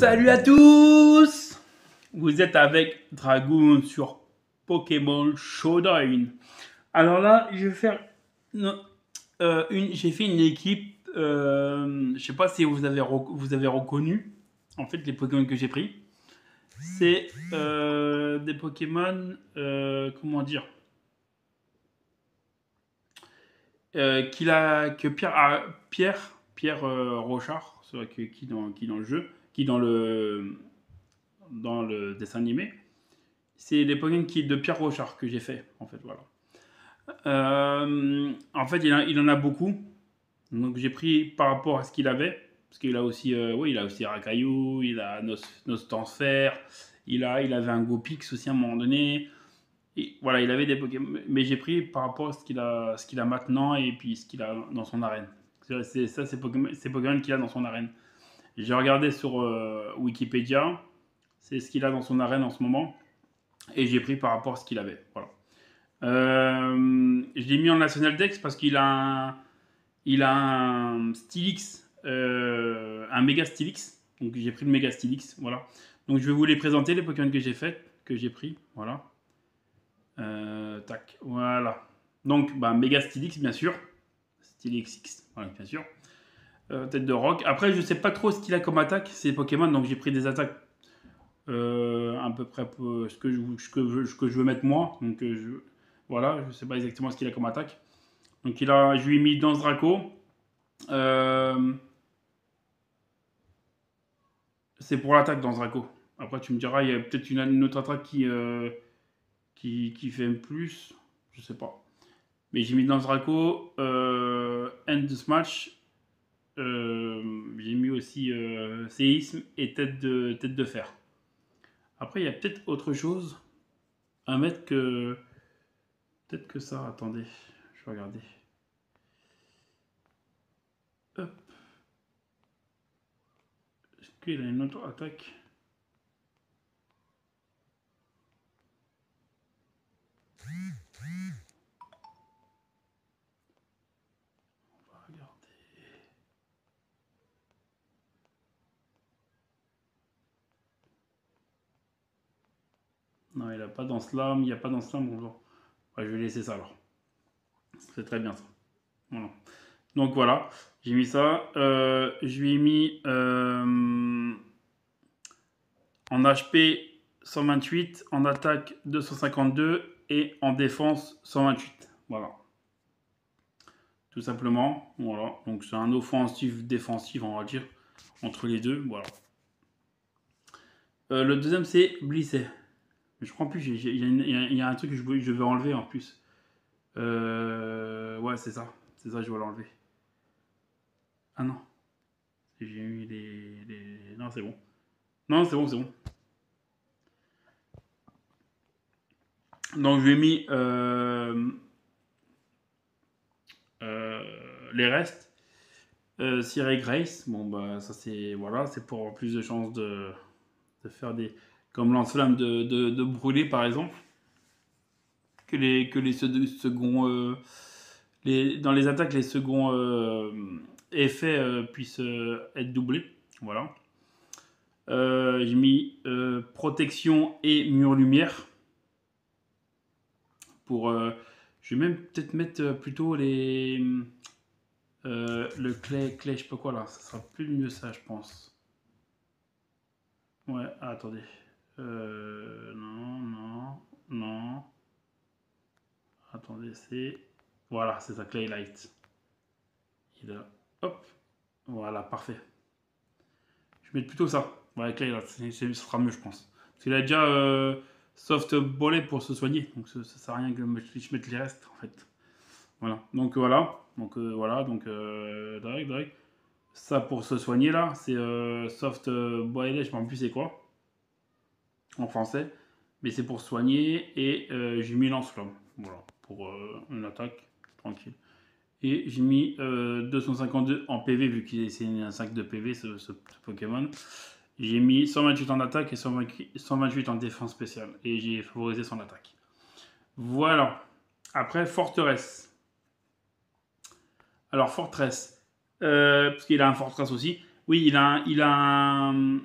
Salut à tous! Vous êtes avec Dragoon sur Pokémon Showdown. Alors là, je vais faire j'ai fait une équipe. Je sais pas si vous avez reconnu en fait les Pokémon que j'ai pris. C'est des Pokémon, comment dire, que Pierre Rochard, qui dans le jeu, qui dans le dessin animé. C'est les Pokémon de Pierre Rochard que j'ai fait, en fait, voilà. En fait, il en a beaucoup. Donc j'ai pris par rapport à ce qu'il avait. Parce qu'il a aussi, il a aussi Rakaillou, il a Nostanfer, il avait un Gopix aussi à un moment donné. Et voilà, il avait des Pokémon. Mais j'ai pris par rapport à ce qu'il a maintenant et puis ce qu'il a dans son arène. C'est Pokémon qu'il a dans son arène. J'ai regardé sur Wikipédia, c'est ce qu'il a dans son arène en ce moment. Et j'ai pris par rapport à ce qu'il avait. Voilà. Je l'ai mis en National Dex parce qu'il a un Stylix, un méga Stylix. Donc j'ai pris le méga Stylix. Voilà. Donc je vais vous les présenter, les Pokémon que j'ai fait, que j'ai pris. Voilà. Tac. Voilà. Donc méga Stylix, bien sûr. Stylix X, voilà, bien sûr. Tête de roc. Après, je sais pas trop ce qu'il a comme attaque, ces Pokémon. Donc j'ai pris des attaques à peu près ce que je veux mettre moi. Donc voilà, je sais pas exactement ce qu'il a comme attaque. Donc je lui ai mis Danse Draco. C'est pour l'attaque Danse Draco. Après tu me diras, il y a peut-être une autre attaque qui fait plus. Je sais pas. Mais j'ai mis Danse Draco. End de Smash. J'ai mis aussi séisme et tête de fer. Après, il y a peut-être autre chose à mettre que. Peut-être que ça. Attendez, je vais regarder. Hop. Est-ce qu'il a une autre attaque? On va regarder. Non, il n'a pas dans slam, il n'y a pas dans slam. Bonjour. Ouais, je vais laisser ça alors. C'est très bien ça. Voilà. Donc voilà, j'ai mis ça. Je lui ai mis en HP 128, en attaque 252 et en défense 128. Voilà. Tout simplement. Voilà. Donc c'est un offensif-défensif, on va dire, entre les deux. Voilà. Le deuxième, c'est Blissey. Je crois en plus, il y a un truc que je veux enlever en plus. Ouais, c'est ça. C'est ça, je vais l'enlever. Ah non. J'ai eu les... Non, c'est bon. Non, c'est bon, c'est bon. Donc, je lui ai mis les restes. Cyril Grace. Bon, bah, ça, c'est... Voilà, c'est pour avoir plus de chances de faire des... Comme lance-flamme de brûler, par exemple. Que les seconds... dans les attaques, les seconds effets puissent être doublés. Voilà. J'ai mis protection et mur lumière. Je vais même peut-être mettre plutôt le clé, je sais pas quoi là. Ça sera plus mieux ça, je pense. Ouais, attendez. Non. Attendez, c'est... Voilà, c'est ça, Clay Light. Et là, hop. Voilà, parfait. Je vais mettre plutôt ça. Ouais, Clay Light, ce sera mieux, je pense. Parce qu'il a déjà soft bollet pour se soigner. Donc ça sert à rien que je mette les restes, en fait. Voilà. Donc voilà. Direct. Ça pour se soigner, là, c'est soft bollet, je ne sais plus c'est quoi. En français. Mais c'est pour soigner. Et j'ai mis lance-flamme. Voilà. Pour une attaque. Tranquille. Et j'ai mis 252 en PV, vu qu'il c'est un 5 de PV, ce Pokémon. J'ai mis 128 en attaque et 128 en défense spéciale. Et j'ai favorisé son attaque. Voilà. Après, forteresse. Alors, forteresse. Parce qu'il a un forteresse aussi. Oui,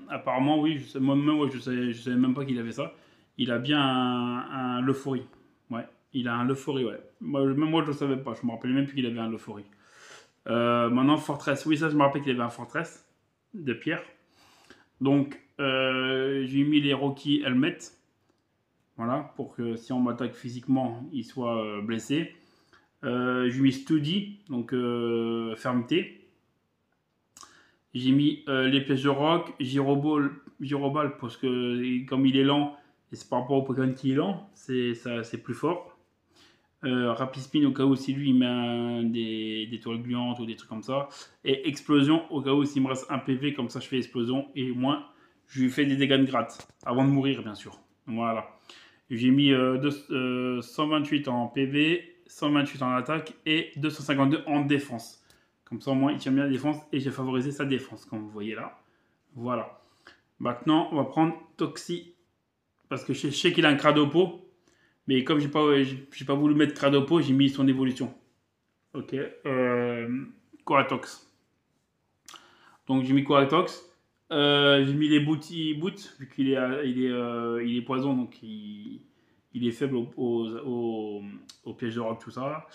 apparemment, oui, moi-même, ouais, je savais même pas qu'il avait ça. Il a bien un Leufori. Ouais, il a un Leufori, ouais. Même moi, je ne savais pas. Je me rappelais même plus qu'il avait un Leufori. Maintenant, Fortress. Oui, ça, je me rappelle qu'il avait un Fortress de pierre. Donc, j'ai mis les Rocky Helmet. Voilà, pour que si on m'attaque physiquement, il soit blessé. J'ai mis Studi, donc fermeté. J'ai mis les pièges de rock, Gyroball parce que comme il est lent, et c'est par rapport au Pokémon qui est lent, c'est plus fort. Rapispin au cas où si lui il met des toiles gluantes ou des trucs comme ça. Et explosion au cas où s'il me reste un PV, comme ça je fais explosion et moi je lui fais des dégâts de gratte. Avant de mourir bien sûr. Voilà. J'ai mis 128 en PV, 128 en attaque et 252 en défense. Comme ça, au moins, il tient bien la défense et j'ai favorisé sa défense, comme vous voyez là. Voilà. Maintenant, on va prendre Toxi. Parce que je sais qu'il a un Cradopo. Mais comme j'ai pas voulu mettre Cradopo, j'ai mis son évolution. Ok. Coatox. Donc, j'ai mis Coatox. J'ai mis les boots, vu il est poison, donc il est faible au piège de rock, tout ça.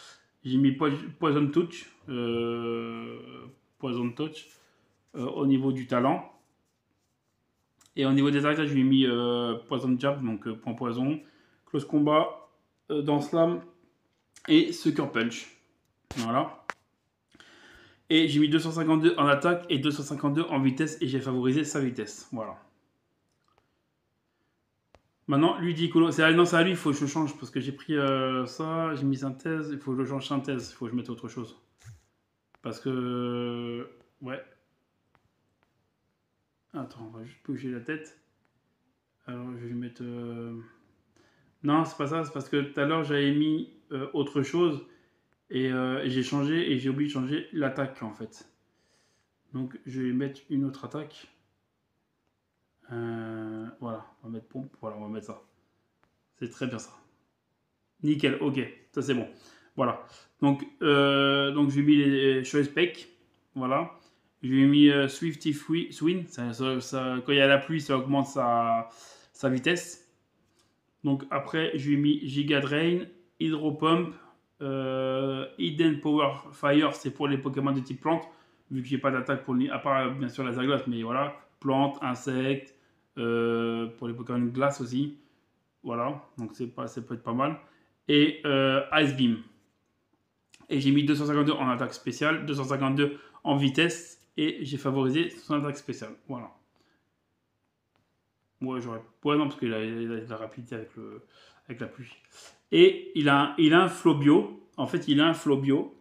J'ai mis Poison Touch. Poison Touch. Au niveau du talent. Et au niveau des attaques, je lui ai mis Poison Jab, donc point poison, Close Combat, dans Slam et Sucker Punch. Voilà. Et j'ai mis 252 en attaque et 252 en vitesse et j'ai favorisé sa vitesse. Voilà. Maintenant, lui dit non, c'est à lui, il faut que je change parce que j'ai pris ça, j'ai mis synthèse, il faut que je change synthèse, il faut que je mette autre chose. Parce que. Ouais. Attends, on va juste bouger la tête. Alors, je vais lui mettre. Non, c'est pas ça, c'est parce que tout à l'heure j'avais mis autre chose et j'ai changé et j'ai oublié de changer l'attaque en fait. Donc je vais mettre une autre attaque. Voilà, on va mettre pompe, voilà, on va mettre ça. C'est très bien ça. Nickel, ok, ça c'est bon. Voilà. Donc j'ai mis les Choice Spec. Voilà. J'ai mis Swifty Swing. Quand il y a la pluie, ça augmente sa vitesse. Donc après, je lui ai mis Giga Drain, Hydro Pump, Hidden Power Fire, c'est pour les Pokémon de type plante, vu que j'ai pas d'attaque pour à part bien sûr la Zaglotte, mais voilà, plante, insectes, pour les Pokémon de glace aussi. Voilà, donc ça peut être pas mal. Et Ice Beam. Et j'ai mis 252 en attaque spéciale, 252 en vitesse, et j'ai favorisé son attaque spéciale. Voilà. Ouais, j'aurais. Ouais, non, parce qu'il a la rapidité avec la pluie. Et il a un Flobio. En fait, il a un Flobio.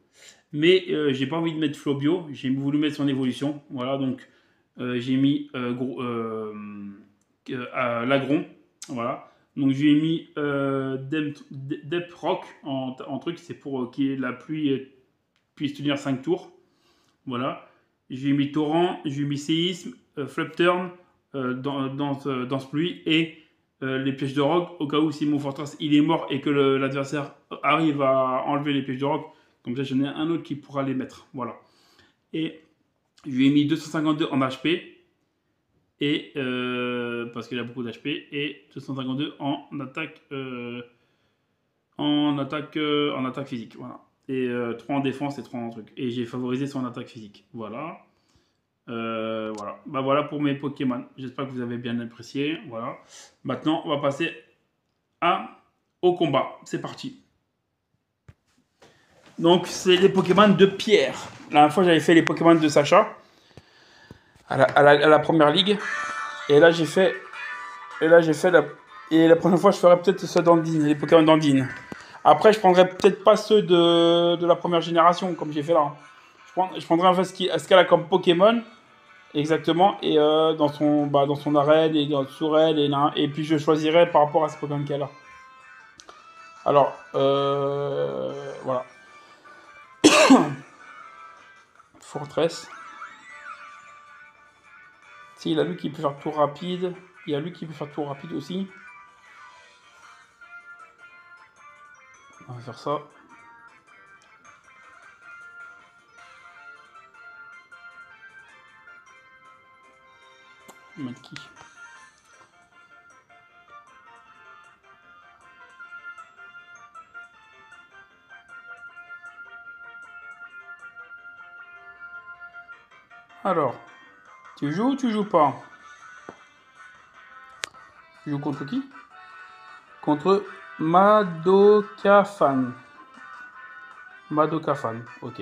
Mais j'ai pas envie de mettre Flobio. J'ai voulu mettre son évolution. Voilà, donc j'ai mis Lagron. Voilà. Donc j'ai mis Dep Rock en truc. C'est pour que la pluie puisse tenir 5 tours. Voilà. J'ai mis Torrent. J'ai mis Séisme, Flop Turn dans ce pluie et les pièges de roc au cas où si mon Fortress il est mort et que l'adversaire arrive à enlever les pièges de roc, comme ça j'en ai un autre qui pourra les mettre. Voilà. Et je lui ai mis 252 en HP et parce qu'il a beaucoup d'HP et 252 en attaque physique. Voilà. Et 3 en défense et 3 en truc. Et j'ai favorisé son attaque physique. Voilà. Voilà. Bah voilà pour mes Pokémon. J'espère que vous avez bien apprécié. Voilà. Maintenant, on va passer au combat. C'est parti. Donc, c'est les Pokémon de pierre. La dernière fois, j'avais fait les Pokémon de Sacha à la première ligue. Et là, j'ai fait. Et la prochaine fois, je ferai peut-être ceux d'Andine, les Pokémon d'Andine. Après, je prendrai peut-être pas ceux de la première génération, comme j'ai fait là. Je prendrai en fait ce qu'elle a comme Pokémon. Exactement, et dans son arène et sur elle, et puis je choisirai par rapport à ce Pokémon qu'elle a. Alors, voilà. Fortress. Si, il a lui qui peut faire tour rapide. Il y a lui qui peut faire tour rapide aussi. On va faire ça. Mettre qui? Alors, tu joues ou tu joues pas? Tu joues contre qui? Contre Madokafan. Madokafan, ok.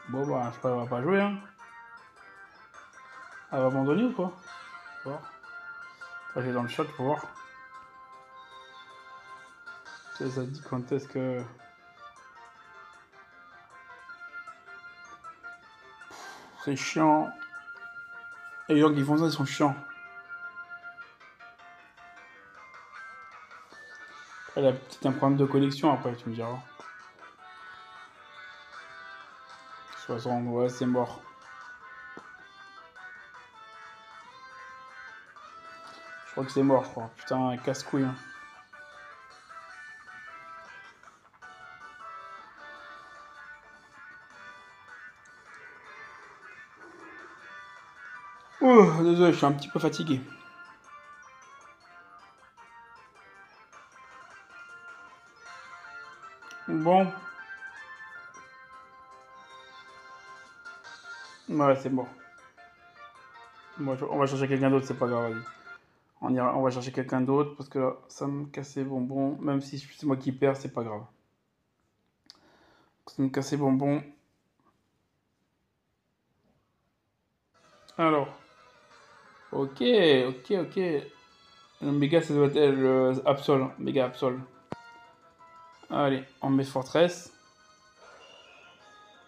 Bon bah, je crois qu'elle va pas jouer, hein. Elle va abandonner ou quoi? Bon. Je vais dans le chat pour voir. Ça dit quand est-ce que... C'est chiant. Et les gens qui font ça, ils sont chiants. Elle a peut-être un problème de connexion après, tu me diras. 60, ouais, c'est mort. Je crois que c'est mort, je crois. Putain, casse-couille. Hein. Oh, désolé, je suis un petit peu fatigué. Bon. Ouais, c'est mort. On va chercher quelqu'un d'autre, c'est pas grave, vas-y. On va chercher quelqu'un d'autre parce que là, ça me casse les bonbons. Même si c'est moi qui perds, c'est pas grave. Ça me casse les bonbons. Alors. Ok, ok, ok. Le méga, ça doit être le Absol. Méga Absol. Allez, on met Fortress.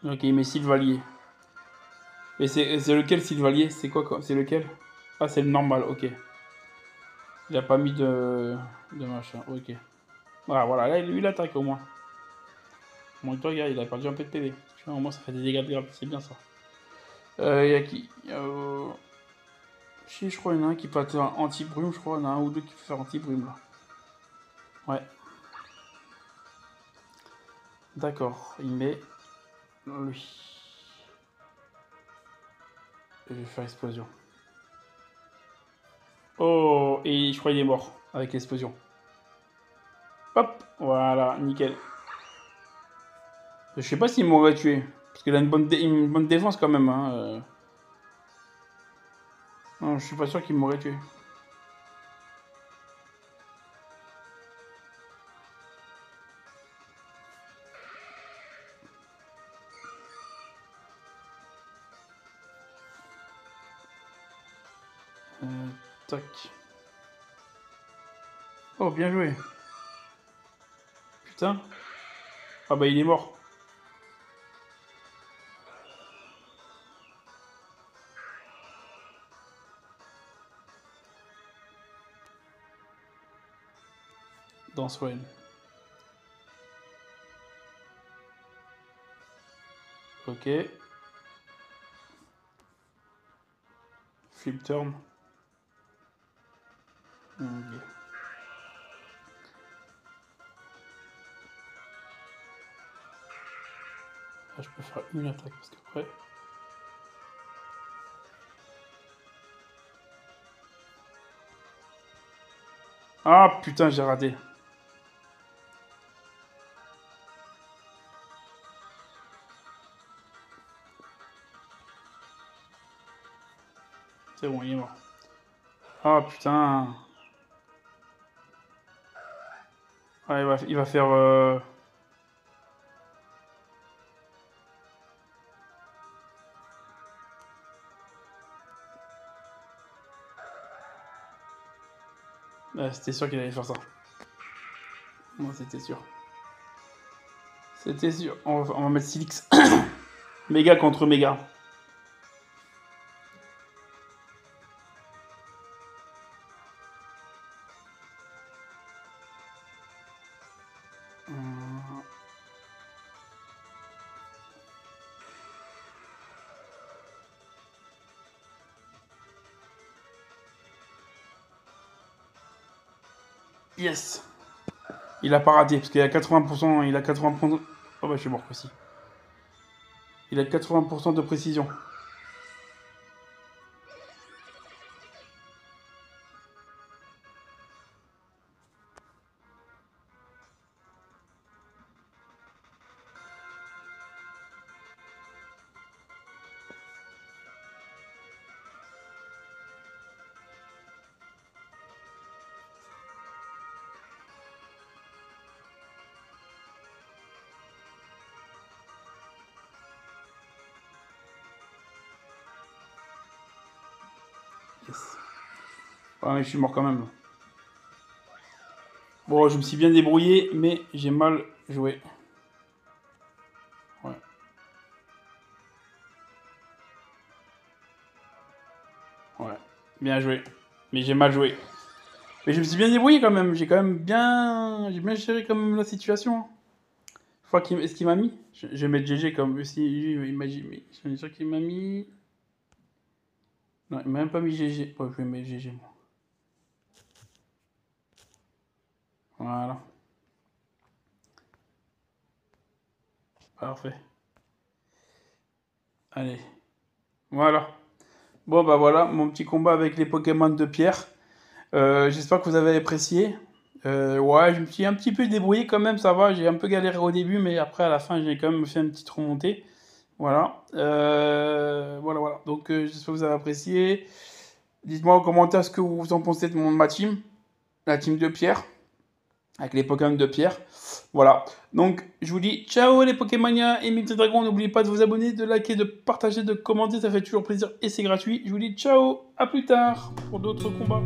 Ok, il met Sylvalier. Mais c'est lequel Sylvalier? C'est quoi? C'est lequel? Ah, c'est le normal, ok. Il a pas mis de machin, ok. Voilà, voilà, là, lui, il attaque au moins. Bon, toi, regarde, il a perdu un peu de PV. Tu vois, au moins, ça fait des dégâts de grave, c'est bien ça. Il y a qui? Si, je crois qu'il y en a un qui peut être anti-brume, je crois. Il y en a un ou deux qui peut faire anti-brume, là. Ouais, d'accord. Il met lui. Et je vais faire explosion. Oh, et je crois qu'il est mort avec l'explosion. Hop, voilà, nickel. Je sais pas s'il m'aurait tué. Parce qu'il a une bonne défense quand même. Hein. Non, je suis pas sûr qu'il m'aurait tué. Tac. Oh, bien joué. Putain. Ah bah il est mort. Dans Swain. Ok. Flip turn. Ok. Là, je peux faire une attaque parce qu'après. Ah putain, j'ai raté. C'est bon, il est mort. Ah putain. Ah, il va faire. C'était sûr qu'il allait faire ça. Moi, c'était sûr. C'était sûr. On va mettre Silix. Méga contre méga. Yes. Il a pas raté, parce qu'il a 80%, il a 80%... Oh bah je suis mort aussi. Il a 80% de précision. Yes. Ouais, mais je suis mort quand même. Bon, je me suis bien débrouillé, mais j'ai mal joué. Ouais. Ouais. Bien joué. Mais j'ai mal joué. Mais je me suis bien débrouillé quand même. J'ai quand même bien... J'ai bien géré quand même la situation. Je crois qu'il... Est-ce qu'il m'a mis? Je vais mettre GG comme... Si lui, il m'a mis... Je suis sûr qu'il m'a mis... Non, il m'a même pas mis GG. Ouais, je vais mettre GG, moi. Voilà. Parfait. Allez. Voilà. Bon, bah voilà, mon petit combat avec les Pokémon de pierre. J'espère que vous avez apprécié. Ouais, je me suis un petit peu débrouillé quand même, ça va. J'ai un peu galéré au début, mais après, à la fin, j'ai quand même fait une petite remontée. Voilà. Voilà, voilà. Donc, j'espère que vous avez apprécié. Dites-moi en commentaire ce que vous en pensez de ma team. La team de pierre. Avec les Pokémon de pierre. Voilà. Donc, je vous dis ciao les Pokémoniens et mes petits dragons. N'oubliez pas de vous abonner, de liker, de partager, de commenter. Ça fait toujours plaisir et c'est gratuit. Je vous dis ciao. À plus tard pour d'autres combats.